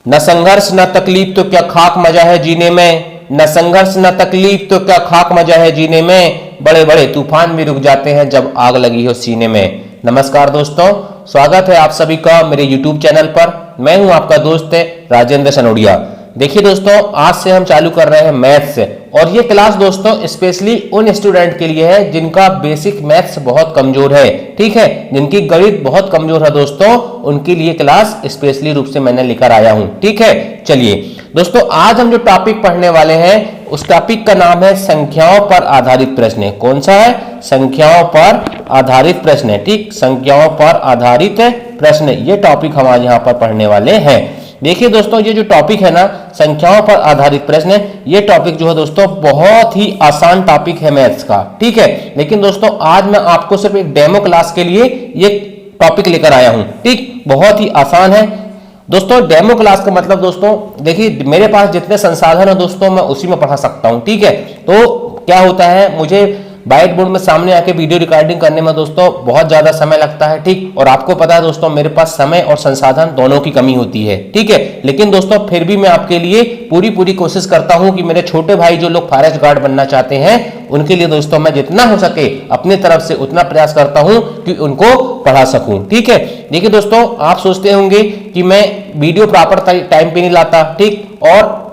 न संघर्ष न तकलीफ तो क्या खाक मजा है जीने में, न संघर्ष न तकलीफ तो क्या खाक मजा है जीने में, बड़े बड़े तूफान भी रुक जाते हैं जब आग लगी हो सीने में। नमस्कार दोस्तों, स्वागत है आप सभी का मेरे YouTube चैनल पर। मैं हूं आपका दोस्त राजेंद्र सनोडिया। देखिए दोस्तों, आज से हम चालू कर रहे हैं मैथ्स से, और ये क्लास दोस्तों स्पेशली उन स्टूडेंट के लिए है जिनका बेसिक मैथ्स बहुत कमजोर है, ठीक है, जिनकी गणित बहुत कमजोर है दोस्तों, उनके लिए क्लास स्पेशली रूप से मैंने लेकर आया हूं, ठीक है। चलिए दोस्तों, आज हम जो टॉपिक पढ़ने वाले हैं उस टॉपिक का नाम है संख्याओं पर आधारित प्रश्न। कौन सा है? संख्याओं पर आधारित प्रश्न, ठीक, संख्याओं पर आधारित प्रश्न, ये टॉपिक हम आज यहाँ पर पढ़ने वाले हैं। देखिए दोस्तों, ये जो टॉपिक है ना, संख्याओं पर आधारित प्रश्न, ये टॉपिक जो है दोस्तों बहुत ही आसान टॉपिक है मैथ्स का, ठीक है। लेकिन दोस्तों आज मैं आपको सिर्फ एक डेमो क्लास के लिए ये टॉपिक लेकर आया हूं, ठीक, बहुत ही आसान है दोस्तों। डेमो क्लास का मतलब दोस्तों, देखिए मेरे पास जितने संसाधन है दोस्तों मैं उसी में पढ़ा सकता हूं, ठीक है। तो क्या होता है, मुझे व्हाइट बोर्ड में सामने आके वीडियो रिकॉर्डिंग करने में दोस्तों बहुत ज्यादा समय लगता है, ठीक, और आपको पता है दोस्तों मेरे पास समय और संसाधन दोनों की कमी होती है, ठीक है। लेकिन दोस्तों फिर भी मैं आपके लिए पूरी कोशिश करता हूं कि मेरे छोटे भाई जो लोग फॉरेस्ट गार्ड बनना चाहते हैं उनके लिए दोस्तों मैं जितना हो सके अपनी तरफ से उतना प्रयास करता हूं कि उनको पढ़ा सकूं, ठीक है। देखिए दोस्तों, आप सोचते होंगे कि मैं वीडियो प्रॉपर टाइम पे नहीं लाता, ठीक, और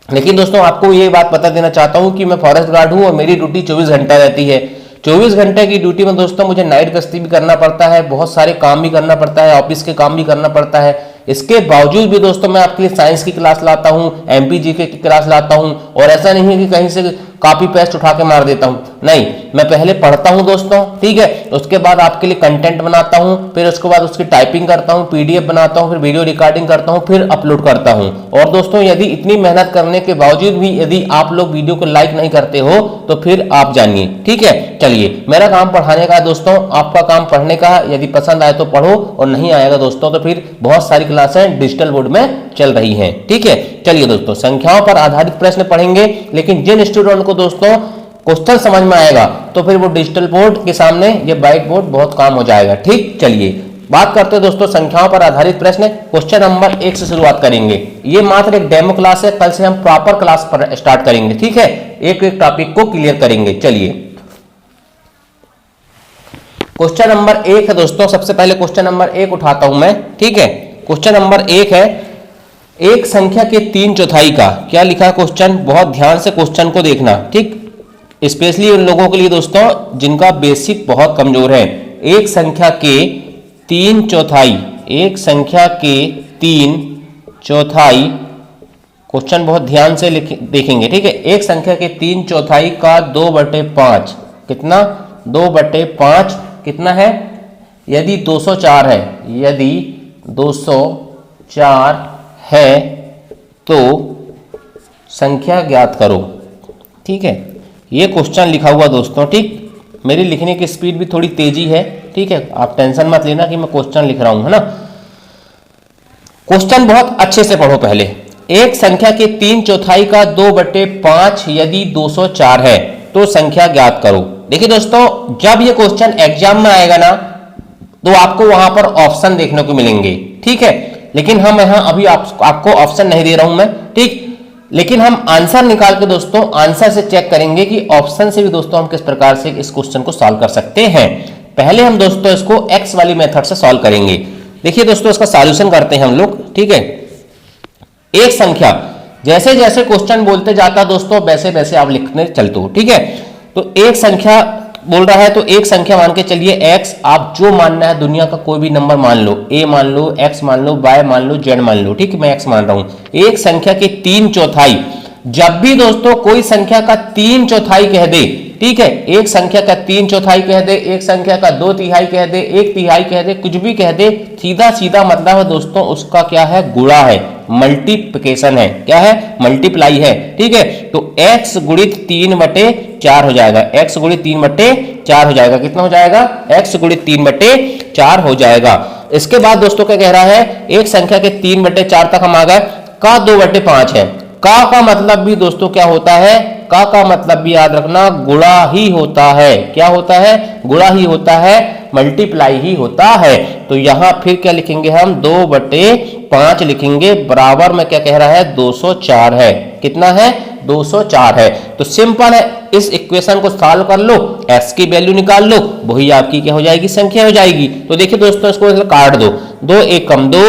लेकिन दोस्तों आपको ये बात बता देना चाहता हूं कि मैं फॉरेस्ट गार्ड हूं और मेरी ड्यूटी 24 घंटा रहती है। 24 घंटे की ड्यूटी में दोस्तों मुझे नाइट गश्ती भी करना पड़ता है, बहुत सारे काम भी करना पड़ता है, ऑफिस के काम भी करना पड़ता है। इसके बावजूद भी दोस्तों मैं आपके लिए साइंस की क्लास लाता हूं, एमपीजी की क्लास लाता हूं, और ऐसा नहीं है कि कहीं से कॉपी पेस्ट उठा के मार देता हूं, नहीं, मैं पहले पढ़ता हूं दोस्तों, ठीक है, उसके बाद आपके लिए कंटेंट बनाता हूं, फिर उसके बाद उसकी टाइपिंग करता हूं, पीडीएफ बनाता हूं, फिर वीडियो रिकॉर्डिंग करता हूं, फिर अपलोड करता हूं। और दोस्तों यदि इतनी मेहनत करने के बावजूद भी यदि आप लोग वीडियो को लाइक नहीं करते हो तो फिर आप जानिए, ठीक है। चलिए, मेरा काम पढ़ाने का है दोस्तों, आपका काम पढ़ने का है। यदि पसंद आए तो पढ़ो, और नहीं आएगा दोस्तों तो फिर बहुत सारी क्लासें डिजिटल बोर्ड में चल रही हैं, ठीक है। चलिए दोस्तों, संख्याओं पर आधारित प्रश्न पढ़ेंगे, लेकिन जिन स्टूडेंट को दोस्तों क्वेश्चन समझ में आएगा तो फिर वो डिजिटल बोर्ड के सामने ये व्हाइट बोर्ड बहुत काम हो जाएगा, ठीक। चलिए बात करते हैं दोस्तों संख्याओं पर आधारित प्रश्न। क्वेश्चन नंबर 1 से शुरुआत करेंगे। ये मात्र एक डेमो क्लास है, कल से हम प्रॉपर क्लास पर स्टार्ट करेंगे, ठीक है, एक एक टॉपिक को क्लियर करेंगे। चलिए क्वेश्चन नंबर 1 है दोस्तों, सबसे पहले क्वेश्चन नंबर 1 उठाता हूं मैं, ठीक है। क्वेश्चन नंबर 1 है, एक संख्या के 3/4 का, क्या लिखा है क्वेश्चन, बहुत ध्यान से क्वेश्चन को देखना, ठीक, स्पेशली उन लोगों के लिए दोस्तों जिनका बेसिक बहुत कमजोर है। एक संख्या के 3/4, एक संख्या के 3/4, क्वेश्चन बहुत ध्यान से देखेंगे, ठीक है। एक संख्या के 3/4 का 2/5 कितना, 2/5 कितना है, यदि 204 है, यदि 204 है तो संख्या ज्ञात करो, ठीक है। ये क्वेश्चन लिखा हुआ दोस्तों, ठीक, मेरी लिखने की स्पीड भी थोड़ी तेजी है, ठीक है, आप टेंशन मत लेना कि मैं क्वेश्चन लिख रहा हूं, है ना। क्वेश्चन बहुत अच्छे से पढ़ो पहले। एक संख्या के 3/4 का 2/5 यदि 204 है तो संख्या ज्ञात करो। देखिए दोस्तों, जब ये क्वेश्चन एग्जाम में आएगा ना तो आपको वहां पर ऑप्शन देखने को मिलेंगे, ठीक है, लेकिन हम यहां अभी आपको ऑप्शन नहीं दे रहा हूं मैं, ठीक, लेकिन हम आंसर निकाल के दोस्तों आंसर से चेक करेंगे कि ऑप्शन से भी दोस्तों हम किस प्रकार से इस क्वेश्चन को सॉल्व कर सकते हैं। पहले हम दोस्तों इसको एक्स वाली मेथड से सॉल्व करेंगे। देखिए दोस्तों, इसका सॉल्यूशन करते हैं हम लोग, ठीक है। एक संख्या, जैसे जैसे क्वेश्चन बोलते जाता दोस्तों वैसे वैसे आप लिखने चलते हो, ठीक है। तो एक संख्या बोल रहा है तो एक संख्या मान के चलिए x, आप जो मानना है दुनिया का कोई भी नंबर मान लो, a मान लो, x मान लो, y मान लो, z मान लो, ठीक, मैं x मान रहा हूं। एक संख्या के 3/4, जब भी दोस्तों कोई संख्या का 3/4 कह दे, ठीक है, एक संख्या का 3/4 कह दे, एक संख्या का 2/3 कह दे, 1/3 कह दे, कुछ भी कह दे, सीधा सीधा मतलब है दोस्तों उसका क्या है, गुणा है, मल्टीप्लिकेशन है, क्या है, मल्टीप्लाई है, ठीक है। तो x गुणित 3/4 हो जाएगा, x गुणित 3/4 हो जाएगा, कितना हो जाएगा, x गुणित 3/4 हो जाएगा। इसके बाद दोस्तों क्या कह रहा है, एक संख्या के 3/4 तक हम आ गए, का 2/5 है, का मतलब भी दोस्तों क्या होता है, का मतलब भी याद रखना गुणा ही होता है, क्या होता है, गुणा ही होता है, मल्टीप्लाई ही होता है। तो यहां फिर क्या लिखेंगे हम, 2/5 5 लिखेंगे, बराबर में क्या कह रहा है 204 है। कितना है 204 है। तो सिंपल है, इस इक्वेशन को सॉल्व कर लो, x की वैल्यू निकाल लो, वही आपकी क्या हो जाएगी संख्या हो जाएगी। तो देखिए दोस्तों इसको काट दो, 2 एकम 2,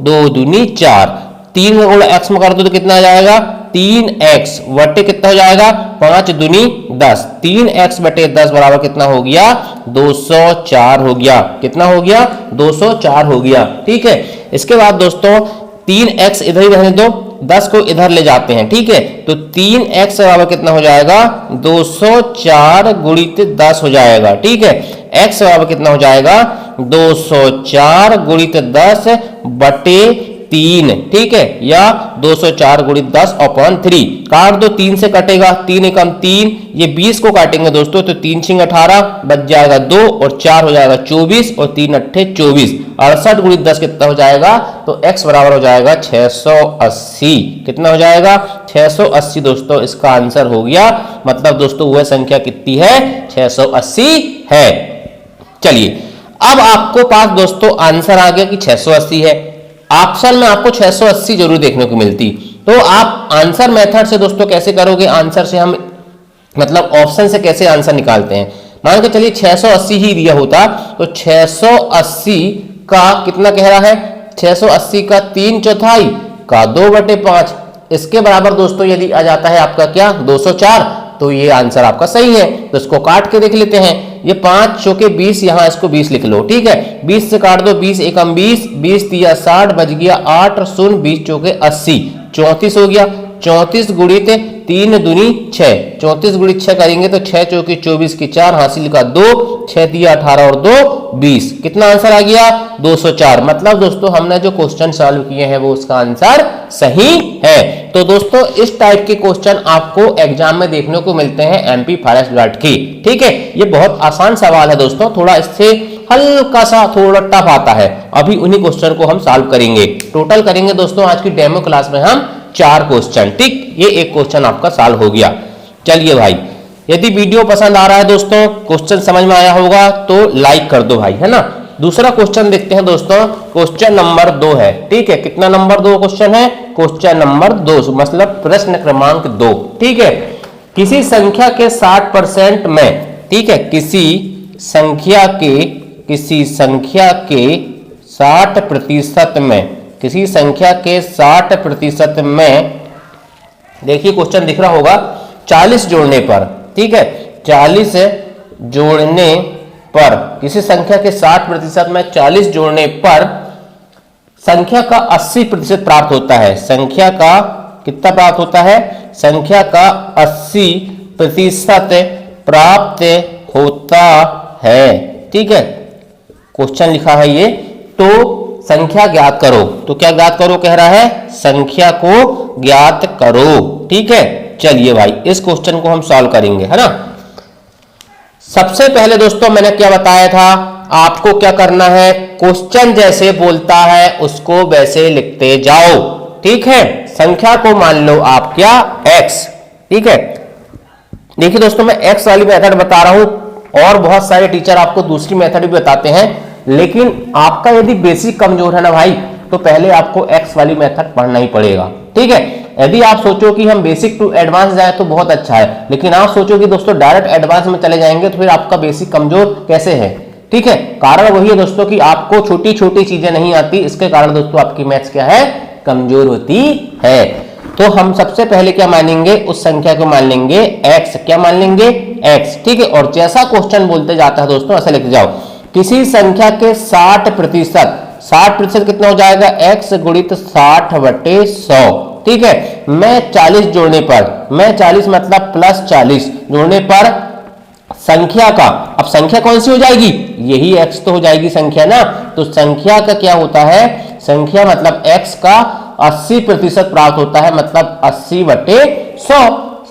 2 दूनी 4, 3 का गुणा x में कर दो तो कितना आ जाएगा 3x बटे कितना हो जाएगा 5 दूनी 10, 3x बटे 10 बराबर कितना हो गया 204 हो गया। कितना हो गया 204 हो गया। ठीक है, इसके बाद दोस्तों 3x इधर ही रहने दो, 10 को इधर ले जाते हैं। ठीक है, तो 3x बराबर कितना हो जाएगा 204 गुणित 10 हो जाएगा। ठीक है, x बराबर कितना हो जाएगा 204 गुणित 10 बटे 3। ठीक है, या 204 गुणित 10 अपॉन 3। काट दो, 3 से कटेगा, 3 एकम 3, ये 20 को काटेंगे दोस्तों तो 3 छिंग 18, बच जाएगा 2 और 4 हो जाएगा 24 और 3 अट्ठे 24। 68 गुणित 10 कितना हो जाएगा तो x बराबर हो जाएगा 680। कितना हो जाएगा 680 दोस्तों, इसका आंसर हो गया। मतलब दोस्तों वह संख्या कितनी है 680 है। चलिए अब आपको पास दोस्तों आंसर आ गया कि 680 है। ऑप्शन में आपको 680 जरूर देखने को मिलती, तो आप आंसर मेथड से दोस्तों कैसे करोगे, आंसर से हम मतलब ऑप्शन से कैसे आंसर निकालते हैं। मान के चलिए 680 ही दिया होता तो 680 का कितना कह रहा है 680 का 3/4 का 2/5, इसके बराबर दोस्तों यदि आ जाता है आपका क्या 204, तो ये आंसर आपका सही है। तो इसको काट के देख लेते हैं, ये 5 चौके 20, यहां इसको 20 लिख लो। ठीक है, 20 से काट दो, 20 एकम 20, 20 तिया 60, बच गया 8 शून्य 20 चौके 80, 34 हो गया। 34 गुणित 3 दूनी 6, 34 गुणित 6 करेंगे तो 6 चौके 24 की 4, हासिल का 2, 6 दिया 18 और 2 20। कितना आंसर आ गया 204। मतलब दोस्तों हमने जो क्वेश्चन सॉल्व किए हैं वो उसका आंसर सही है। तो दोस्तों इस टाइप के क्वेश्चन आपको एग्जाम में देखने को मिलते हैं एमपी फॉरेस्ट गार्ड की। ठीक है, ये बहुत आसान सवाल है दोस्तों, थोड़ा इससे हल्का सा थोड़ा टफ आता है। अभी उन्हीं क्वेश्चन को हम सॉल्व करेंगे। टोटल करेंगे दोस्तों आज की डेमो क्लास में हम 4 क्वेश्चन। ठीक, ये एक क्वेश्चन आपका सॉल्व हो गया। चलिए भाई, यदि वीडियो पसंद आ रहा है दोस्तों, क्वेश्चन समझ में आया होगा तो लाइक कर दो भाई, है ना। दूसरा क्वेश्चन देखते हैं दोस्तों, क्वेश्चन नंबर 2 है। ठीक है, कितना नंबर 2 क्वेश्चन है, क्वेश्चन नंबर 2 मतलब प्रश्न क्रमांक 2। ठीक है, किसी संख्या के 60% में, ठीक है, किसी संख्या के 60% में, किसी संख्या के 60% में, देखिए क्वेश्चन दिख रहा होगा 40 जोड़ने पर। ठीक है, 40 जोड़ने पर, किसी संख्या के 60% में 40 जोड़ने पर संख्या का 80% प्राप्त होता है। संख्या का कितना प्राप्त होता है, संख्या का 80% प्राप्त होता है। ठीक है, क्वेश्चन लिखा है ये, तो संख्या ज्ञात करो। तो क्या ज्ञात करो कह रहा है, संख्या को ज्ञात करो। ठीक है, चलिए भाई इस क्वेश्चन को हम सॉल्व करेंगे, है ना। सबसे पहले दोस्तों मैंने क्या बताया था, आपको क्या करना है, क्वेश्चन जैसे बोलता है उसको वैसे लिखते जाओ। ठीक है, संख्या को मान लो आप क्या x। ठीक है, देखिए दोस्तों मैं x वाली मेथड बता रहा हूं, और बहुत सारे टीचर आपको दूसरी मेथड भी बताते हैं, लेकिन आपका यदि बेसिक कमजोर है ना भाई, तो पहले आपको x वाली मेथड पढ़ना ही पड़ेगा। ठीक है, यदि आप सोचो कि हम बेसिक टू एडवांस जाए तो बहुत अच्छा है, लेकिन आप सोचो कि दोस्तों डायरेक्ट एडवांस में चले जाएंगे तो फिर आपका बेसिक कमजोर कैसे है। ठीक है, कारण वही है दोस्तों कि आपको छोटी छोटी चीजें नहीं आती, इसके कारण दोस्तों आपकी मैथ्स क्या है, कमजोर होती है। तो हम सबसे पहले क्या मानेंगे, उस संख्या को मान लेंगे x। क्या मान लेंगे x। ठीक है, और जैसा क्वेश्चन बोलते जाता है दोस्तों ऐसे लिख जाओ, किसी संख्या के 60%, 60% कितना हो जाएगा x गुणित 60/100। ठीक है, मैं 40 जोड़ने पर, मैं 40 मतलब प्लस 40 जोड़ने पर संख्या का, अब संख्या कौन सी हो जाएगी, यही x तो हो जाएगी संख्या ना। तो संख्या का क्या होता है, संख्या मतलब x का 80% प्राप्त होता है, मतलब 80/100।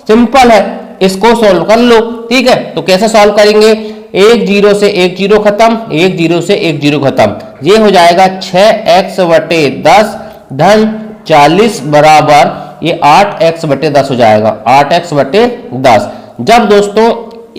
सिंपल है, इसको सॉल्व कर लो। ठीक है, तो कैसे सॉल्व करेंगे, 1 0 से 1 0 खत्म, 1 0 से 1 0 खत्म, ये हो जाएगा 6x/10 धन 40 बराबर ये 8x/10 हो जाएगा, 8x/10। जब दोस्तों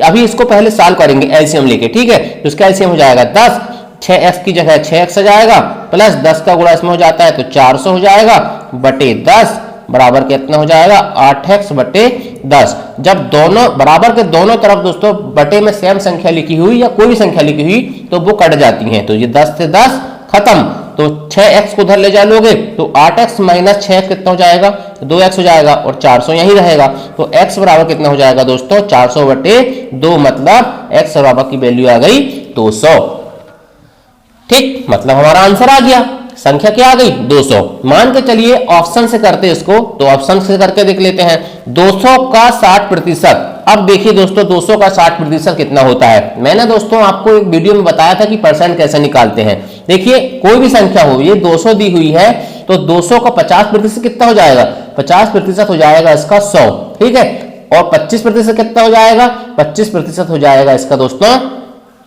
अभी इसको पहले सॉल्व करेंगे एलसीएम लेके। ठीक है, तो इसका एलसीएम हो जाएगा 10, 6x की जगह 6x आ जाएगा, प्लस 10 का गुणा इसमें हो जाता है तो 400 हो जाएगा, बटे 10 बराबर कितना हो जाएगा 8x बटे 10। जब दोनों बराबर के दोनों तरफ दोस्तों बटे में सेम संख्या लिखी हुई या कोई भी संख्या लिखी हुई तो वो कट जाती हैं, तो ये 10 से 10 खत्म, तो 6x को उधर ले जा लोगे तो 8x माइनस 6x कितना हो जाएगा 2x हो जाएगा, और 400 यहीं रहेगा, तो x बराबर कितना हो जाएगा दोस्तों 400 बटे 2, मतलब x बराबर की वैल्यू आ गई 200। ठीक, मतलब हमारा आंसर आ गया, संख्या क्या आ गई 200। मान के चलिए ऑप्शन से करते हैं इसको, तो ऑप्शन से करके देख लेते हैं। 200 का 60%, अब देखिए दोस्तों 200 का 60% कितना होता है। मैंने दोस्तों आपको एक वीडियो में बताया था कि परसेंट कैसे निकालते हैं। देखिए कोई भी संख्या हो, ये 200 दी हुई है, तो 200 का 50% कितना हो जाएगा 50% हो जाएगा इसका 100, ठीक है, और 25% कितना हो जाएगा 25% हो जाएगा इसका दोस्तों,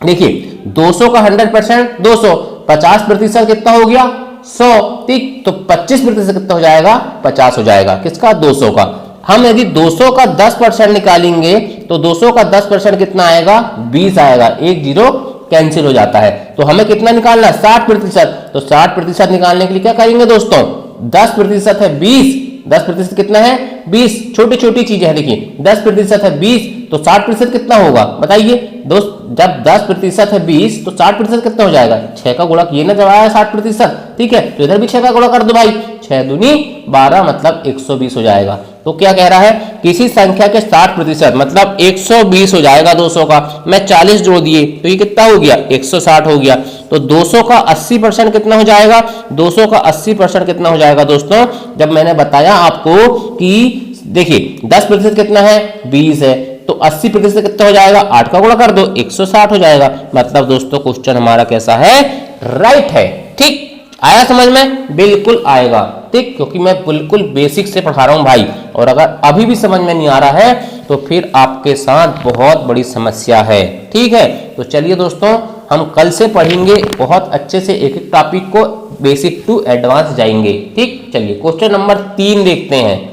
देखिए 200 का 100% 200, 50% कितना हो गया 100, ठीक, तो 25% कितना हो जाएगा 50 हो जाएगा, किसका 200 का। हम यदि 200 का 10% निकालेंगे तो 200 का 10% कितना आएगा 20 आएगा, एक जीरो कैंसिल हो जाता है, तो हमें कितना निकालना है 60%, तो 60% निकालने के लिए क्या करेंगे दोस्तों 10% है 20, 10% कितना है 20, छोटी छोटी चीजें हैं, देखिए 10% है 20, तो 60% कितना होगा बताइए दोस्त, जब 10% है 20 तो 60% कितना हो जाएगा 6 का गुणा किए ना जब आया 60%, ठीक है, तो इधर भी 6 का गुणा कर दो भाई, 6 दूनी 12 मतलब 120 हो जाएगा। तो क्या कह रहा है किसी संख्या के 60% मतलब 120 हो जाएगा 200 का, मैं 40 जोड़ दिए तो ये कितना हो गया 160 हो गया, तो 200 का 80% कितना हो जाएगा 200 का 80% कितना हो जाएगा दोस्तों, जब मैंने बताया आपको कि देखिए 10% कितना है 20 है, तो 80% कितना हो जाएगा 8 का गुणा कर दो 160 हो जाएगा, मतलब दोस्तों क्वेश्चन हमारा कैसा है राइट है। ठीक, आया समझ में, बिल्कुल आएगा, ठीक, क्योंकि मैं बिल्कुल बेसिक से पढ़ा रहा हूं भाई, और अगर अभी भी समझ में नहीं आ रहा है तो फिर आपके साथ बहुत बड़ी समस्या है। ठीक है, तो चलिए दोस्तों हम कल से पढ़ेंगे बहुत अच्छे से, एक एक टॉपिक को बेसिक टू एडवांस जाएंगे। ठीक, चलिए क्वेश्चन नंबर 3 देखते हैं।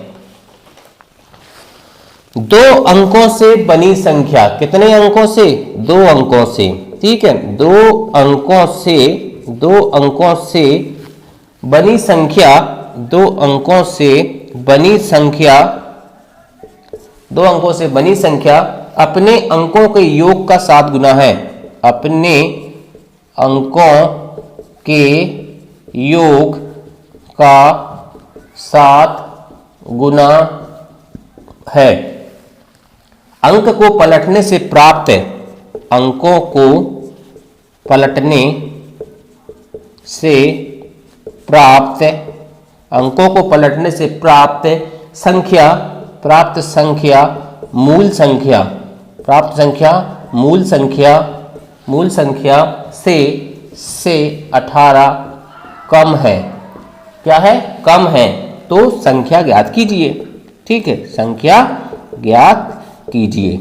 2 अंकों से बनी संख्या, कितने अंकों से 2 अंकों से, ठीक है, 2 अंकों से बनी संख्या, 2 अंकों से बनी संख्या, 2 अंकों से बनी संख्या अपने अंकों के योग का 7 गुना है, अपने अंकों के योग का 7 गुना है। अंक को पलटने से प्राप्त, अंकों को पलटने से प्राप्त, अंकों को पलटने से प्राप्त संख्या, प्राप्त संख्या मूल संख्या, प्राप्त संख्या मूल संख्या, मूल संख्या से 18 कम है। क्या है कम है, तो संख्या ज्ञात कीजिए। ठीक है, संख्या ज्ञात कीजिए।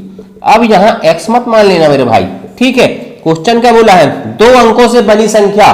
अब यहां x मत मान लेना मेरे भाई, ठीक है, क्वेश्चन क्या बोला है 2 अंकों से बनी संख्या,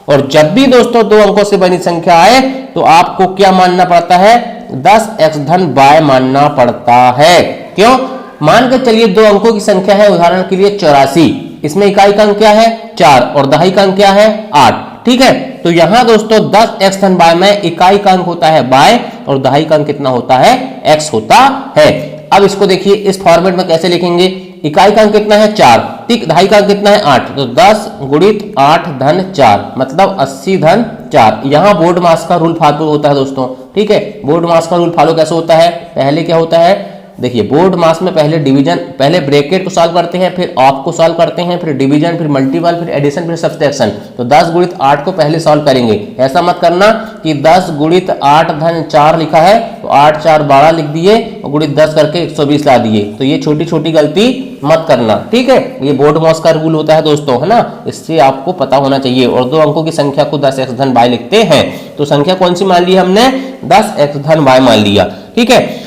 और जब भी दोस्तों 2 अंकों से बनी संख्या आए तो आपको क्या मानना पड़ता है 10x धन y मानना पड़ता है। क्यों, मान के चलिए 2 अंकों की संख्या है उदाहरण के लिए 84, इसमें इकाई का अंक क्या है 4 और दहाई का अंक क्या है 8, ठीक है, तो यहां दोस्तों 10x धन y में इकाई का अंक होता है y और दहाई का अंक कितना होता है x होता है। अब इसको देखिए इस फॉर्मेट में कैसे लिखेंगे, इकाई का अंक कितना है 4, ठीक, दहाई का अंक कितना है 8, तो 10 गुणित 8 धन 4 मतलब 80 धन 4। यहां बोर्ड मास का रूल फॉलो होता है दोस्तों, ठीक है, बोर्ड मास का रूल फॉलो कैसे होता है, पहले क्या होता है देखिए बोर्ड मास में पहले डिवीजन, पहले ब्रैकेट को सॉल्व करते हैं, फिर ऑफ को सॉल्व करते हैं, फिर डिवीजन, फिर मल्टीपल, फिर एडिशन, फिर सब्सट्रैक्शन। तो 10 गुणित 8 को पहले सॉल्व करेंगे, ऐसा मत करना कि 10 गुणित 8 धन 4 लिखा है तो 8 4 12 लिख दिए और गुणित 10 करके 120 ला दिए, तो ये छोटी छोटी गलती मत करना। ठीक है, ये बोर्ड मास का रूल होता है दोस्तों, है ना, इससे आपको पता होना चाहिए। और 2 अंकों की संख्या को 10x धन y लिखते हैं, तो संख्या कौन सी मान ली हमने 10x धन y मान लिया। ठीक है,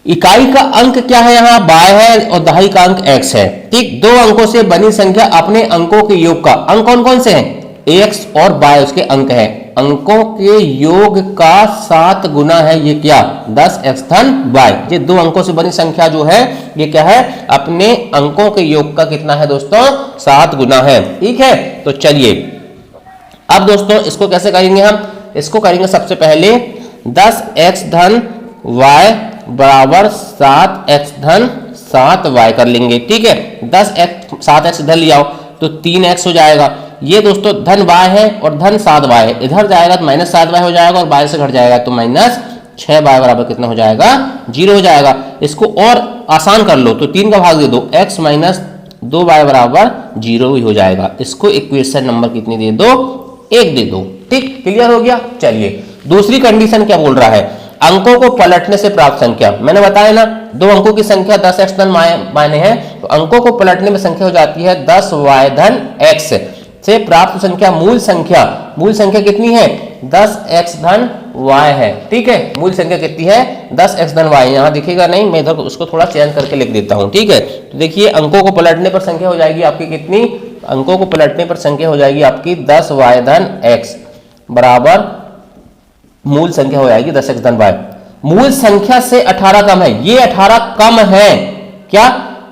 इकाई का अंक क्या है यहाँ y है और दहाई का अंक x है। ठीक, 2 अंकों से बनी संख्या अपने अंकों के योग का, अंक कौन कौन से हैं ax और y उसके अंक है, अंकों के योग का 7 गुना है। ये क्या? 10x धन y। ये दो अंकों से बनी संख्या जो है ये क्या है? अपने अंकों के योग का कितना है दोस्तों? 7 गुना है। ठीक है, तो चलिए अब दोस्तों इसको कैसे करेंगे हम? इसको करेंगे सबसे पहले 10x धन y बराबर 7x धन 7y कर लेंगे। ठीक है, 7x धन लिया हो तो 3x हो जाएगा। ये दोस्तों धन y है और धन 7y है, इधर जाएगा तो -7y हो जाएगा और y से घट जाएगा तो -6y बराबर कितना हो जाएगा? 0 हो जाएगा। इसको और आसान कर लो तो 3 का भाग दे दो, x - 2y बराबर 0 ही हो जाएगा। इसको इक्वेशन नंबर कितनी दे दो? 1 दे दो। ठीक, क्लियर हो गया। चलिए दूसरी कंडीशन क्या बोल रहा है? अंकों को पलटने से प्राप्त संख्या। मैंने बताया ना, दो अंकों की संख्या 10x धन मायने है, तो अंकों को पलटने में संख्या हो जाती है 10y धन x से प्राप्त संख्या। मूल संख्या कितनी है? 10x धन y है। ठीक है, मूल संख्या कितनी है? 10x धन y। यहाँ दिखेगा नहीं, मैं इधर उसको थोड़ा चेंज करके लिख देता हूँ। ठीक है, तो देखिए अंकों को पलटने पर संख्या हो जाएगी आपकी कितनी? अंकों को पलटने पर संख्या हो जाएगी आपकी 10y धन x बराबर मूल संख्या हो जाएगी 10x धन y। मूल संख्या से 18 कम है, ये 18 कम है। क्या?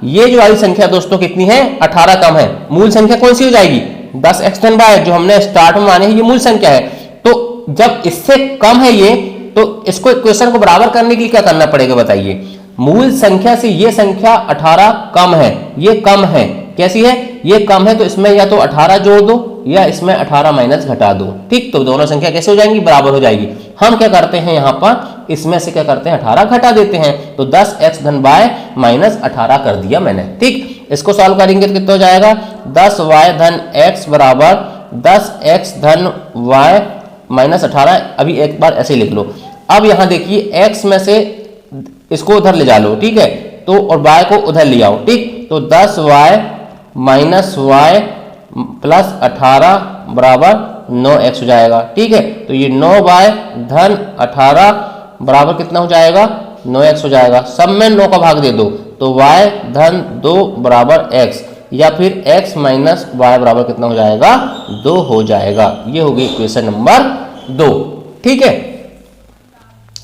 ये जो वाली संख्या दोस्तों कितनी है? 18 कम है। मूल संख्या कौन सी हो जाएगी? 10x धन y, जो हमने स्टार्ट में माने हैं, ये मूल संख्या है। तो जब इससे कम है ये, तो इसको इक्वेशन को बराबर करने के लिए क्या करना पड़ेगा बताइए? मूल संख्या से ये संख्या 18 कम है, ये कम है। कैसी है? ये कम है, तो इसमें या तो 18 जोड़ दो या इसमें 18 माइनस घटा दो। ठीक, तो दोनों संख्या कैसे हो जाएंगी? बराबर हो जाएगी। हम क्या करते हैं यहाँ पर, इसमें से क्या करते हैं? 18 घटा देते हैं, तो 10x धन y माइनस 18 कर दिया मैंने। ठीक, इसको सॉल्व करेंगे तो कितना हो जाएगा? 10y धन x बराबर 10x धन y माइनस 18। अभी एक बार ऐसे लिख लो। अब यहाँ देखिए x में से इसको उधर ले जा लो। ठीक है, तो और y को उधर ले आओ। ठीक, तो 10y माइनस y प्लस 18 बराबर 9x हो जाएगा। ठीक है, तो ये 9y धन 18 बराबर कितना हो जाएगा? 9x हो जाएगा। सब में 9 का भाग दे दो तो y धन 2 बराबर x, या फिर x माइनस y बराबर कितना हो जाएगा? 2 हो जाएगा। ये हो गई इक्वेशन नंबर 2। ठीक है,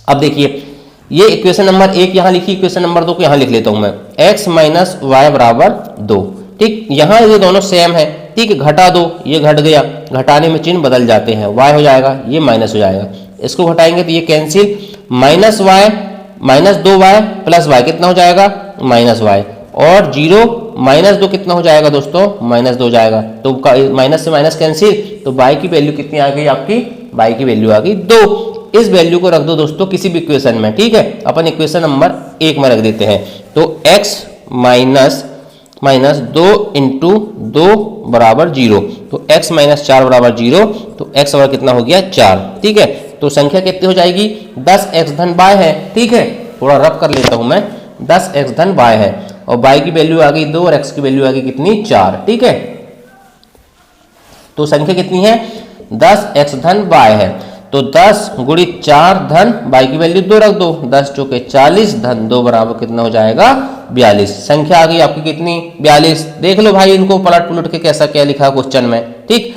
अब देखिए ये इक्वेशन नंबर 1 यहाँ लिखी, इक्वेशन नंबर 2 को यहाँ लिख लेता हूं मैं। x माइनस y बराबर 2। ठीक, यहाँ ये दोनों सेम है। ठीक है, घटा दो, ये घट गया, घटाने में चिन्ह बदल जाते हैं, y हो जाएगा, ये माइनस हो जाएगा। इसको घटाएंगे तो ये cancel, minus y minus 2y plus y कितना हो जाएगा? माइनस y, और 0 माइनस 2 कितना हो जाएगा दोस्तों? माइनस 2 जाएगा। तो माइनस से माइनस कैंसिल, तो y की वैल्यू कितनी आ गई आपकी? y की वैल्यू आ गई 2। इस वैल्यू को रख दो दोस्तों किसी भी इक्वेशन में। ठीक है, अपन इक्वेशन नंबर 1 में रख देते हैं। तो x माइनस 2 इंटू 2 बराबर 0, तो x माइनस 4 बराबर 0, तो x बराबर कितना हो गया? 4। ठीक है, तो संख्या कितनी हो जाएगी? 10x धन y है। ठीक है, थोड़ा रफ कर लेता हूं मैं, 10x धन y है और y की वैल्यू आ गई 2 और x की वैल्यू आ गई कितनी? 4। ठीक है, तो संख्या कितनी है? 10x धन y है, तो 10 गुणित 4 धन y की वैल्यू 2 रख दो, 10 चौके 40 धन 2 बराबर कितना हो जाएगा? 42। संख्या आ गई आपकी कितनी? 42। देख लो भाई इनको पलट पुलट के कैसा क्या लिखा क्वेश्चन में। ठीक,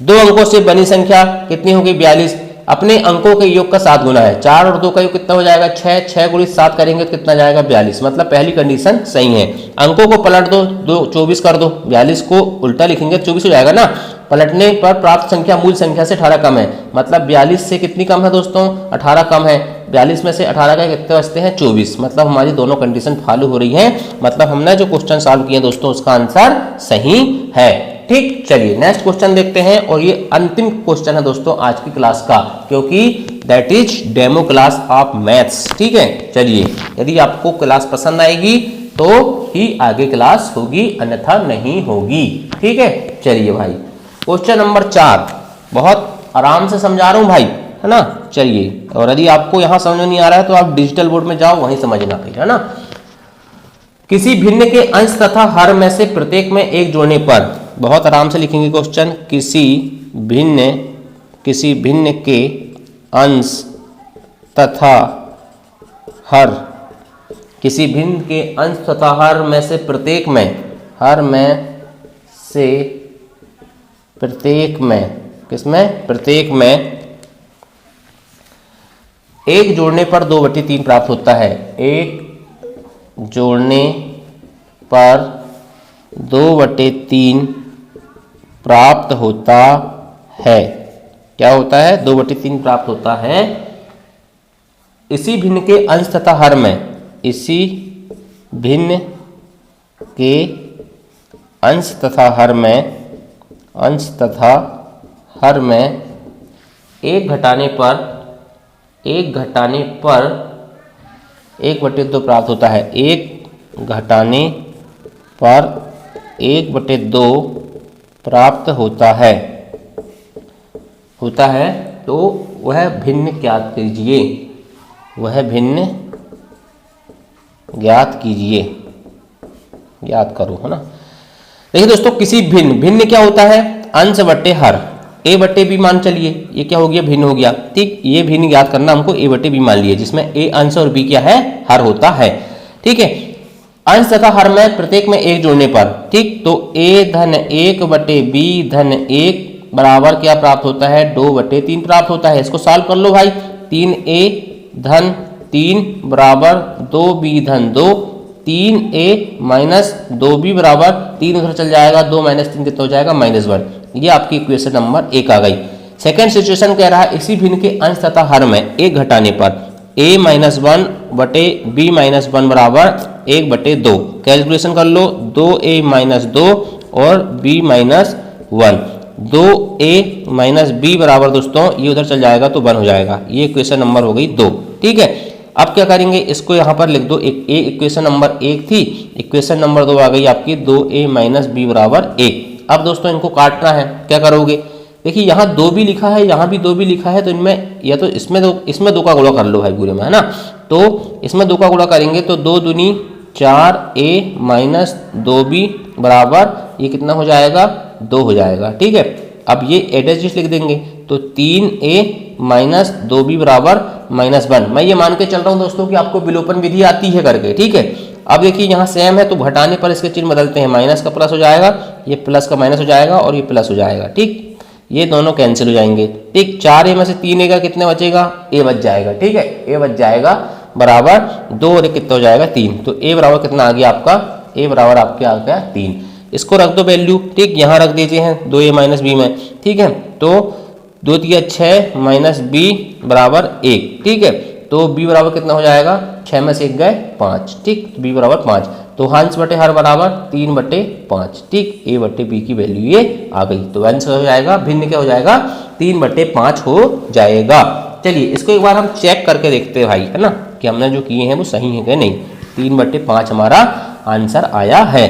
दो अंकों से बनी संख्या कितनी होगी? 42। अपने अंकों के योग का 7 गुना है। 4 और 2 का योग कितना हो जाएगा? 6। 6 गुणित 7 करेंगे तो कितना जाएगा? 42। मतलब पहली कंडीशन सही है। अंकों को पलट दो, 24 कर दो, 42 को उल्टा लिखेंगे 24 हो जाएगा ना। पलटने पर प्राप्त संख्या मूल संख्या से 18 कम है, मतलब 42 से कितनी कम है दोस्तों? 18 कम है। 42 में से 18 का कितने बचते हैं? 24। मतलब हमारी दोनों कंडीशन फॉलो हो रही हैं, मतलब हमने जो क्वेश्चन सॉल्व किए दोस्तों उसका आंसर सही है। ठीक, चलिए नेक्स्ट क्वेश्चन देखते हैं, और ये अंतिम क्वेश्चन है दोस्तों आज की क्लास का, क्योंकि that is demo class of maths. ठीक है, चलिए यदि आपको क्लास पसंद आएगी तो ही आगे क्लास होगी, अन्यथा नहीं होगी। ठीक है, चलिए भाई क्वेश्चन नंबर 4 बहुत आराम से समझा रहा हूं भाई, है ना। चलिए, और यदि आपको यहां समझ में नहीं आ रहा है तो आप डिजिटल बोर्ड में जाओ, वहीं समझना है ना। किसी भिन्न के अंश तथा हर में से प्रत्येक में एक जोड़ने पर, बहुत आराम से लिखेंगे क्वेश्चन, किसी भिन्न के अंश तथा हर, किसी भिन्न के अंश तथा हर में से प्रत्येक में, हर में से प्रत्येक में, किसमें? प्रत्येक में एक जोड़ने पर 2/3 प्राप्त होता है। एक जोड़ने पर 2/3 प्राप्त होता है। क्या होता है? 2/3 प्राप्त होता है। इसी भिन्न के अंश तथा हर में, इसी भिन्न के अंश तथा हर में, अंश तथा हर में एक घटाने पर 1/2 प्राप्त होता है। एक घटाने पर 1/2 प्राप्त होता है तो वह भिन्न ज्ञात कीजिए। वह भिन्न ज्ञात कीजिए, ज्ञात करो, है ना। देखिए दोस्तों, किसी भिन्न क्या होता है? अंश बटे हर। a बटे बी मान चलिए, ये क्या हो गया? भिन्न हो गया। ठीक, ये भिन्न ज्ञात करना हमको a बटे बी मान लिए, जिसमें a अंश और b क्या है? हर होता है। ठीक है, अंश तथा हर में प्रत्येक में एक जोड़ने पर, ठीक, तो a धन 1 बटे b धन 1 बराबर क्या प्राप्त होता है? 2/3 प्राप्त होता है। इसको सॉल्व कर लो भाई। 3a धन 3 बराबर 2b धन 2, 3a माइनस 2b बराबर 3 उधर चल जाएगा, 2 माइनस 3 कितना हो जाएगा? -1। ये आपकी इक्वेशन नंबर 1 आ गई। सेकंड सिचुएशन कह रहा है इसी भिन्न के अंश तथा हर में एक घटाने पर a -1 बटे b -1 बराबर 1/2। कैलकुलेशन कर लो, 2a - 2 और b -1, 2a - b बराबर दोस्तों ये उधर चल जाएगा तो 1 हो जाएगा। ये इक्वेशन नंबर हो गई 2। ठीक है, अब क्या करेंगे? इसको यहाँ पर लिख दो। एक इक्वेशन नंबर 1 थी, इक्वेशन नंबर 2 आ गई आपकी 2a - b बराबर 1। अब दोस्तों इनको काटना है, क्या करोगे? देखिए यहाँ 2 भी लिखा है, यहाँ भी 2 भी लिखा है, तो इनमें या तो इसमें 2 का गुणा कर लो भाई पूरे में, है ना। तो इसमें 2 का गुणा करेंगे तो 2 दूनी 4a - 2b बराबर ये कितना हो जाएगा? 2 हो जाएगा। ठीक है, अब ये एडेजिस लिख देंगे तो 3a - 2b बराबर -1। मैं ये मान के चल रहा हूँ दोस्तों कि आपको विलोपन विधि आती है करके। ठीक है, अब देखिए यहाँ सेम है तो घटाने पर इसके चिन्ह बदलते हैं, माइनस का प्लस हो जाएगा, ये प्लस का माइनस हो जाएगा और ये प्लस हो जाएगा। ठीक, ये दोनों कैंसिल हो जाएंगे। ठीक, 4a में से 3a का कितने बचेगा? a बच जाएगा। ठीक है, a बच जाएगा बराबर 2 और कितना हो जाएगा? 3। तो a बराबर कितना आ गया आपका? a बराबर आपके आ गया 3। इसको रख दो वैल्यू। ठीक, यहाँ रख दीजिए हैं 2a - b में। ठीक है, तो 2 × 6 माइनस b बराबर 1। ठीक है, तो b बराबर कितना हो जाएगा? 6 में से 1 गए 5। ठीक, b बराबर 5। तो अंश बटे हर बराबर 3/5। ठीक, a बटे b की वैल्यू ये आ गई। तो अंश हो जाएगा, भिन्न क्या हो जाएगा? 3/5 हो जाएगा। चलिए इसको एक बार हम चेक करके देखते हैं भाई, है ना, कि हमने जो किए हैं वो सही है कि नहीं। 3/5 हमारा आंसर आया है।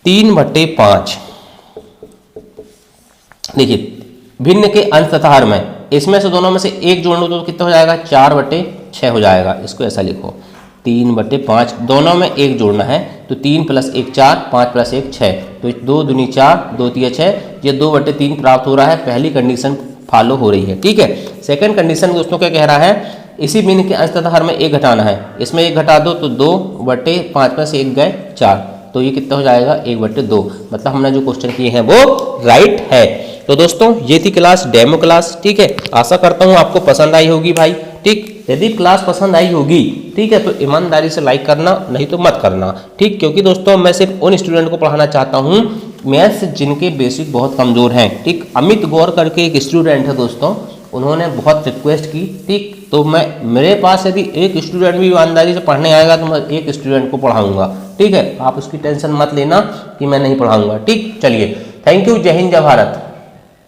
3/5। देखिए भिन्न के अंश तथा हर में, इसमें से दोनों में से एक जोड़ लो तो कितना हो जाएगा? 4/6 हो जाएगा। इसको ऐसा लिखो, 3/5, दोनों में एक जोड़ना है तो 3 + 1 4, 5 + 1 6, तो 2 दूनी 4, 2 × 6, ये 2/3 प्राप्त हो रहा है। पहली कंडीशन फॉलो हो रही है। ठीक है, सेकंड कंडीशन दोस्तों क्या कह रहा है? इसी भिन्न के अंश तथा हर में एक घटाना है। इसमें एक घटा दो तो 2/5 में से 1 गए 4, तो ये कितना हो जाएगा? 1/2। मतलब हमने जो क्वेश्चन किए हैं वो राइट है। तो दोस्तों ये थी क्लास, डेमो क्लास। ठीक है, आशा करता हूँ आपको पसंद आई होगी भाई। ठीक, यदि क्लास पसंद आई होगी, ठीक है, तो ईमानदारी से लाइक करना, नहीं तो मत करना। ठीक, क्योंकि दोस्तों मैं सिर्फ उन स्टूडेंट को पढ़ाना चाहता हूँ मैथ्स जिनके बेसिक बहुत कमजोर हैं। ठीक, अमित गौर करके एक स्टूडेंट है दोस्तों, उन्होंने बहुत रिक्वेस्ट की। ठीक, तो मेरे पास यदि एक स्टूडेंट भी ईमानदारी से पढ़ने आएगा तो मैं एक स्टूडेंट को पढ़ाऊंगा। ठीक है, आप उसकी टेंशन मत लेना कि मैं नहीं पढ़ाऊंगा। ठीक, चलिए, थैंक यू। जय हिंद, जय भारत।